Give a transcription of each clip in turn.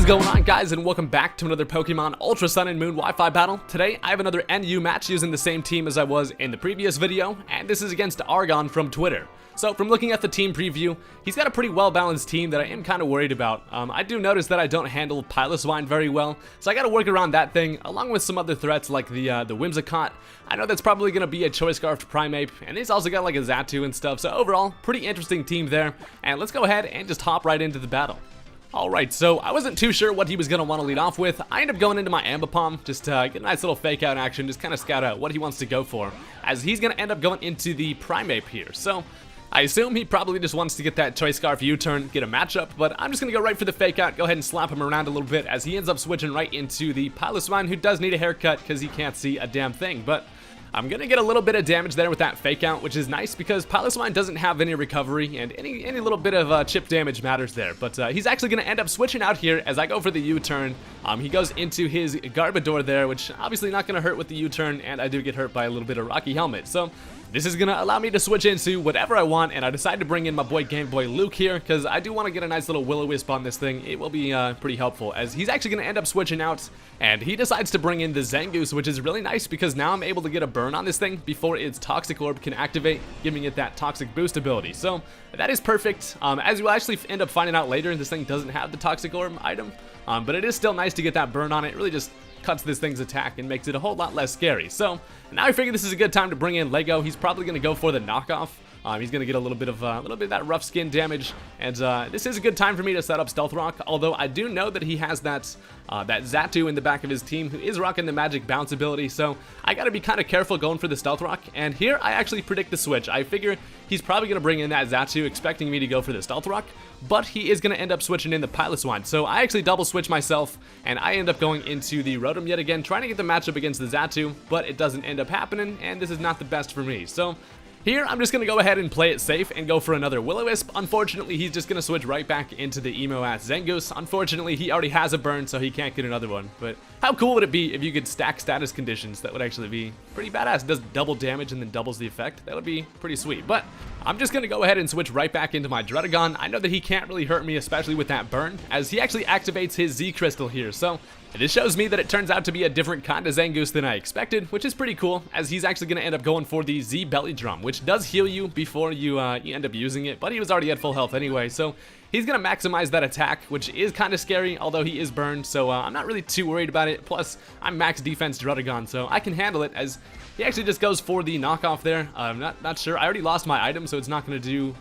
is going on, guys, and welcome back to another Pokemon Ultra Sun and Moon Wi-Fi battle. Today I have another NU match using the same team as I was in the previous video, and this is against Argon from Twitter. So from looking at the team preview, he's got a pretty well-balanced team that I am kind of worried about. I do notice that I don't handle Piloswine very well, so I got to work around that thing, along with some other threats like the Whimsicott. I know that's probably going to be a Choice Scarfed Primeape, and he's also got like a Xatu and stuff, so overall, pretty interesting team there. And let's go ahead and just hop right into the battle. Alright, so I wasn't too sure what he was going to want to lead off with. I ended up going into my Ambipom, just get a nice little fake out action, just kind of scout out what he wants to go for, as he's going to end up going into the Primeape here. So I assume he probably just wants to get that Choice Scarf U-turn, get a matchup, but I'm just going to go right for the fake out, go ahead and slap him around a little bit, as he ends up switching right into the Piloswine, who does need a haircut because he can't see a damn thing, but I'm going to get a little bit of damage there with that fake out, which is nice because Piloswine doesn't have any recovery, and any little bit of chip damage matters there. But he's actually going to end up switching out here as I go for the U-turn. He goes into his Garbodor there, which obviously not going to hurt with the U-turn, and I do get hurt by a little bit of Rocky Helmet. So this is going to allow me to switch into whatever I want, and I decided to bring in my boy Game Boy Luke here, because I do want to get a nice little Will-O-Wisp on this thing. It will be pretty helpful, as he's actually going to end up switching out, and he decides to bring in the Zangoose, which is really nice, because now I'm able to get a burn on this thing before its Toxic Orb can activate, giving it that Toxic Boost ability. So that is perfect. As you'll actually end up finding out later, this thing doesn't have the Toxic Orb item, but it is still nice to get that burn on it. It really just cuts this thing's attack and makes it a whole lot less scary. So now I figure this is a good time to bring in Lego. He's probably going to go for the knockoff. He's going to get a little bit of that rough skin damage, and this is a good time for me to set up Stealth Rock, although I do know that he has that Xatu in the back of his team who is rocking the Magic Bounce ability, so I got to be kind of careful going for the Stealth Rock, and here I actually predict the switch. I figure he's probably going to bring in that Xatu expecting me to go for the Stealth Rock, but he is going to end up switching in the Piloswine, so I actually double switch myself, and I end up going into the Rotom yet again, trying to get the matchup against the Xatu, but it doesn't end up happening, and this is not the best for me. So here, I'm just going to go ahead and play it safe and go for another Will-O-Wisp. Unfortunately, he's just going to switch right back into the emo-ass Zangoose. Unfortunately, he already has a burn, so he can't get another one. But how cool would it be if you could stack status conditions? That would actually be pretty badass. It does double damage and then doubles the effect. That would be pretty sweet. But I'm just going to go ahead and switch right back into my Dredagon. I know that he can't really hurt me, especially with that burn, as he actually activates his Z-Crystal here. So this shows me that it turns out to be a different kind of Zangoose than I expected, which is pretty cool, as he's actually going to end up going for the Z Belly Drum, which does heal you before you end up using it, but he was already at full health anyway, so he's going to maximize that attack, which is kind of scary, although he is burned, so I'm not really too worried about it. Plus, I'm max defense Dredagon, so I can handle it, as he actually just goes for the knockoff there. I'm not sure. I already lost my item, so it's not going to do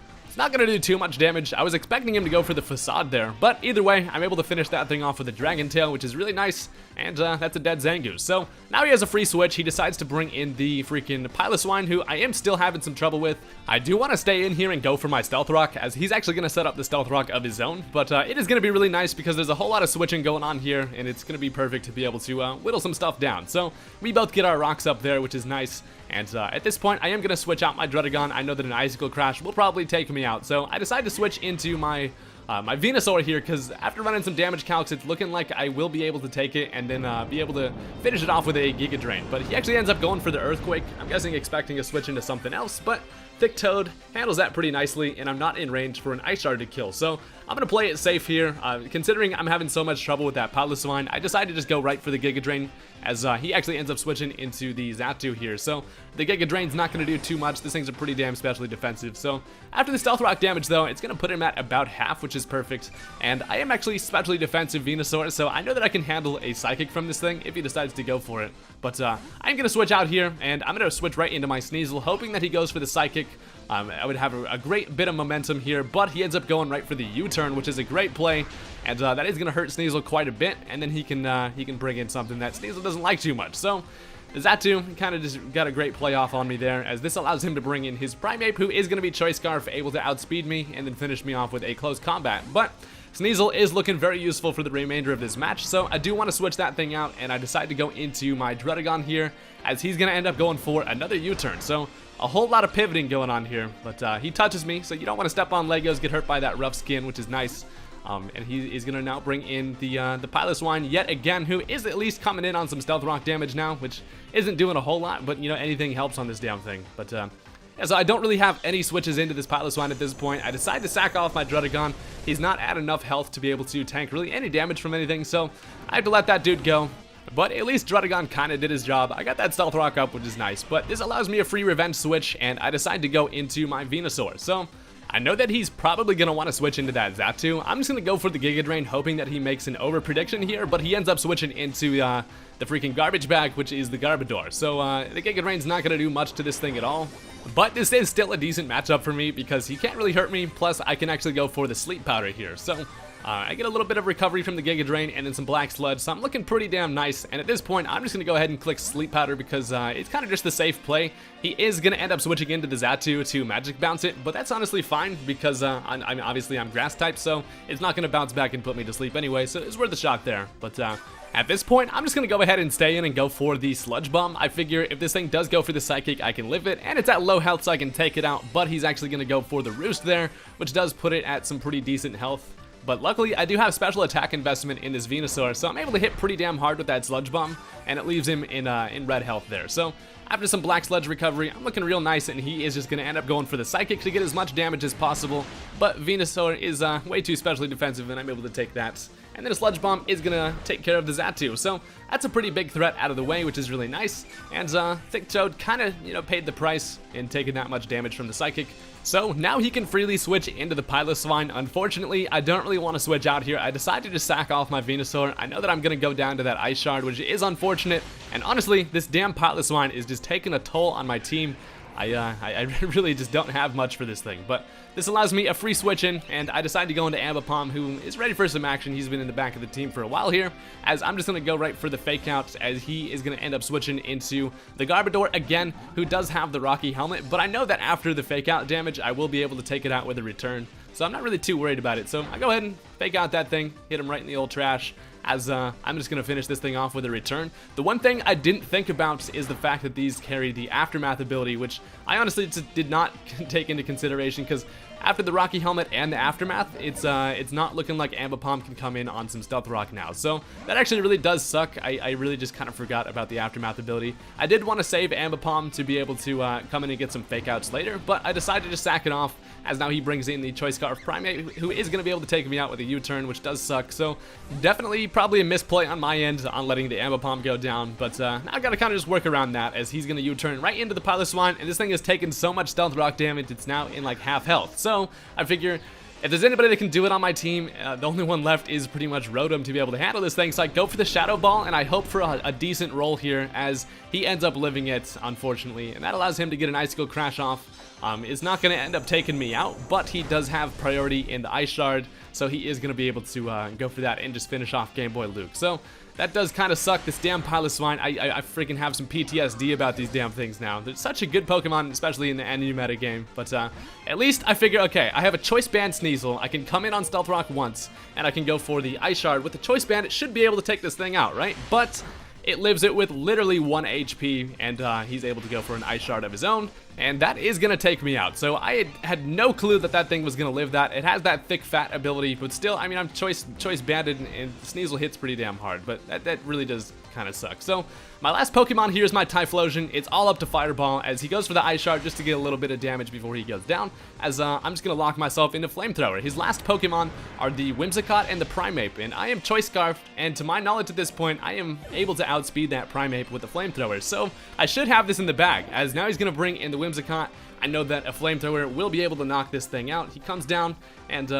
too much damage. I was expecting him to go for the Facade there, but either way, I'm able to finish that thing off with a Dragon Tail, which is really nice, and that's a dead Zangoose. So now he has a free switch. He decides to bring in the freaking Piloswine, who I am still having some trouble with. I do want to stay in here and go for my Stealth Rock, as he's actually going to set up the Stealth Rock of his own, but it is going to be really nice because there's a whole lot of switching going on here, and it's going to be perfect to be able to whittle some stuff down. So we both get our rocks up there, which is nice. And at this point, I am going to switch out my Dredagon. I know that an Icicle Crash will probably take me out, so I decided to switch into my Venusaur here, because after running some damage calcs, it's looking like I will be able to take it and then be able to finish it off with a Giga Drain. But he actually ends up going for the Earthquake. I'm guessing expecting a switch into something else, but Thicc Toad handles that pretty nicely, and I'm not in range for an Ice Shard to kill. So I'm going to play it safe here. Considering I'm having so much trouble with that Piloswine, I decided to just go right for the Giga Drain, as he actually ends up switching into the Xatu here. So the Giga Drain's not going to do too much. This thing's a pretty damn specially defensive. So after the Stealth Rock damage, though, it's going to put him at about half, which is perfect. And I am actually specially defensive Venusaur, so I know that I can handle a Psychic from this thing if he decides to go for it. But I'm going to switch out here, and I'm going to switch right into my Sneasel, hoping that he goes for the Psychic. I would have a great bit of momentum here, but he ends up going right for the U-turn, which is a great play, and that is going to hurt Sneasel quite a bit, and then he can bring in something that Sneasel doesn't like too much. So Xatu kind of just got a great play off on me there, as this allows him to bring in his Primeape, who is going to be Choice Scarf, able to outspeed me and then finish me off with a close combat. But Sneasel is looking very useful for the remainder of this match, so I do want to switch that thing out, and I decide to go into my Dredagon here, as he's going to end up going for another U-turn. So a whole lot of pivoting going on here, but he touches me, so you don't want to step on Legos, get hurt by that rough skin, which is nice. And he is going to now bring in the Piloswine yet again, who is at least coming in on some Stealth Rock damage now, which isn't doing a whole lot, but, you know, anything helps on this damn thing. But yeah, so I don't really have any switches into this Piloswine at this point. I decide to sack off my Druddigon. He's not at enough health to be able to tank really any damage from anything, so I have to let that dude go. But at least Druddigon kind of did his job. I got that Stealth Rock up, which is nice, but this allows me a free revenge switch, and I decide to go into my Venusaur. So I know that he's probably going to want to switch into that Xatu. I'm just going to go for the Giga Drain, hoping that he makes an over prediction here, but he ends up switching into the freaking garbage bag, which is the Garbodor. So the Giga Drain's not going to do much to this thing at all. But this is still a decent matchup for me because he can't really hurt me, plus I can actually go for the Sleep Powder here. So I get a little bit of recovery from the Giga Drain and then some Black Sludge, so I'm looking pretty damn nice. And at this point, I'm just going to go ahead and click Sleep Powder because it's kind of just the safe play. He is going to end up switching into the Xatu to Magic Bounce it, but that's honestly fine because obviously I'm Grass type, so it's not going to bounce back and put me to sleep anyway, so it's worth the shot there. But at this point, I'm just going to go ahead and stay in and go for the Sludge Bomb. I figure if this thing does go for the Psychic, I can live it, and it's at low health so I can take it out, but he's actually going to go for the Roost there, which does put it at some pretty decent health. But luckily, I do have special attack investment in this Venusaur, so I'm able to hit pretty damn hard with that Sludge Bomb, and it leaves him in red health there. So after some Black Sludge recovery, I'm looking real nice, and he is just going to end up going for the Psychic to get as much damage as possible. But Venusaur is way too specially defensive, and I'm able to take that. And then a Sludge Bomb is going to take care of the Xatu. So that's a pretty big threat out of the way, which is really nice. And Thicc Toad kind of, paid the price in taking that much damage from the Psychic. So now he can freely switch into the Piloswine. Unfortunately, I don't really want to switch out here. I decided to sack off my Venusaur. I know that I'm going to go down to that Ice Shard, which is unfortunate. And honestly, this damn Piloswine is just taking a toll on my team. I really just don't have much for this thing, but this allows me a free switch in, and I decide to go into Ambipom, who is ready for some action. He's been in the back of the team for a while here, as I'm just going to go right for the Fake Out, as he is going to end up switching into the Garbodor again, who does have the Rocky Helmet, but I know that after the Fake Out damage, I will be able to take it out with a return, so I'm not really too worried about it. So I go ahead and Fake Out that thing, hit him right in the old trash, as I'm just going to finish this thing off with a return. The one thing I didn't think about is the fact that these carry the Aftermath ability, which I honestly did not take into consideration, because after the Rocky Helmet and the Aftermath, it's not looking like Ambipom can come in on some Stealth Rock now. So that actually really does suck. I really just kind of forgot about the Aftermath ability. I did want to save Ambipom to be able to come in and get some Fake Outs later, but I decided to sack it off, as now he brings in the Choice Scarf Primate, who is going to be able to take me out with a U-turn, which does suck. So definitely probably a misplay on my end on letting the Ambipom go down, but now I gotta kind of just work around that, as he's going to U-turn right into the Piloswine, and this thing has taken so much Stealth Rock damage, it's now in like half health. So I figure if there's anybody that can do it on my team, the only one left is pretty much Rotom to be able to handle this thing. So I go for the Shadow Ball, and I hope for a decent roll here, as he ends up living it, unfortunately. And that allows him to get an Icicle Crash off. It's not going to end up taking me out, but he does have priority in the Ice Shard, so he is going to be able to go for that and just finish off Game Boy Luke. So that does kind of suck. This damn Piloswine, I freaking have some PTSD about these damn things now. They're such a good Pokemon, especially in the NU meta game. But at least I figure, okay, I have a Choice Band Sneasel. I can come in on Stealth Rock once, and I can go for the Ice Shard. With the Choice Band, it should be able to take this thing out, right? But it lives it with literally 1 HP, and he's able to go for an Ice Shard of his own, and that is going to take me out. So I had no clue that that thing was going to live that. It has that Thick Fat ability, but still, I mean, I'm choice banded, and Sneasel hits pretty damn hard, but that really does kind of suck. So my last Pokemon here is my Typhlosion. It's all up to Fireball, as he goes for the Ice Shard just to get a little bit of damage before he goes down, as I'm just going to lock myself into Flamethrower. His last Pokemon are the Whimsicott and the Primeape, and I am Choice Scarf, and to my knowledge at this point, I am able to outspeed that Primeape with the Flamethrower. So I should have this in the bag, as now he's going to bring in the Whimsicott. I know that a Flamethrower will be able to knock this thing out. He comes down, and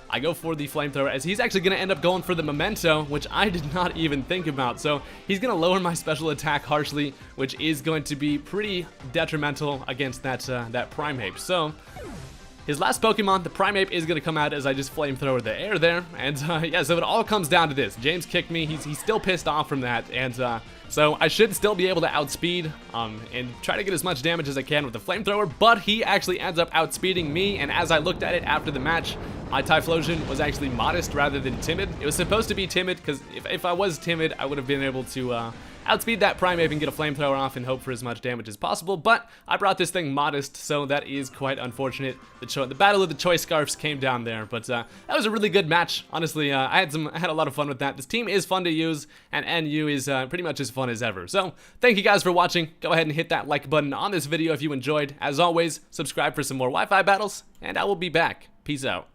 I go for the Flamethrower, as he's actually going to end up going for the Memento, which I did not even think about. So he's going to lower my special attack harshly, which is going to be pretty detrimental against that Primeape. So his last Pokemon, the Primeape, is going to come out as I just Flamethrower the air there. And yeah, so it all comes down to this. James kicked me. He's still pissed off from that. And so I should still be able to outspeed and try to get as much damage as I can with the Flamethrower. But he actually ends up outspeeding me. And as I looked at it after the match, my Typhlosion was actually modest rather than timid. It was supposed to be timid, because if I was timid, I would have been able to outspeed that Primeape and get a flamethrower off and hope for as much damage as possible, but I brought this thing modest, so that is quite unfortunate. The battle of the choice scarfs came down there, but that was a really good match. Honestly, I had a lot of fun with that. This team is fun to use, and NU is pretty much as fun as ever. So thank you guys for watching. Go ahead and hit that like button on this video if you enjoyed. As always, subscribe for some more Wi-Fi battles, and I will be back. Peace out.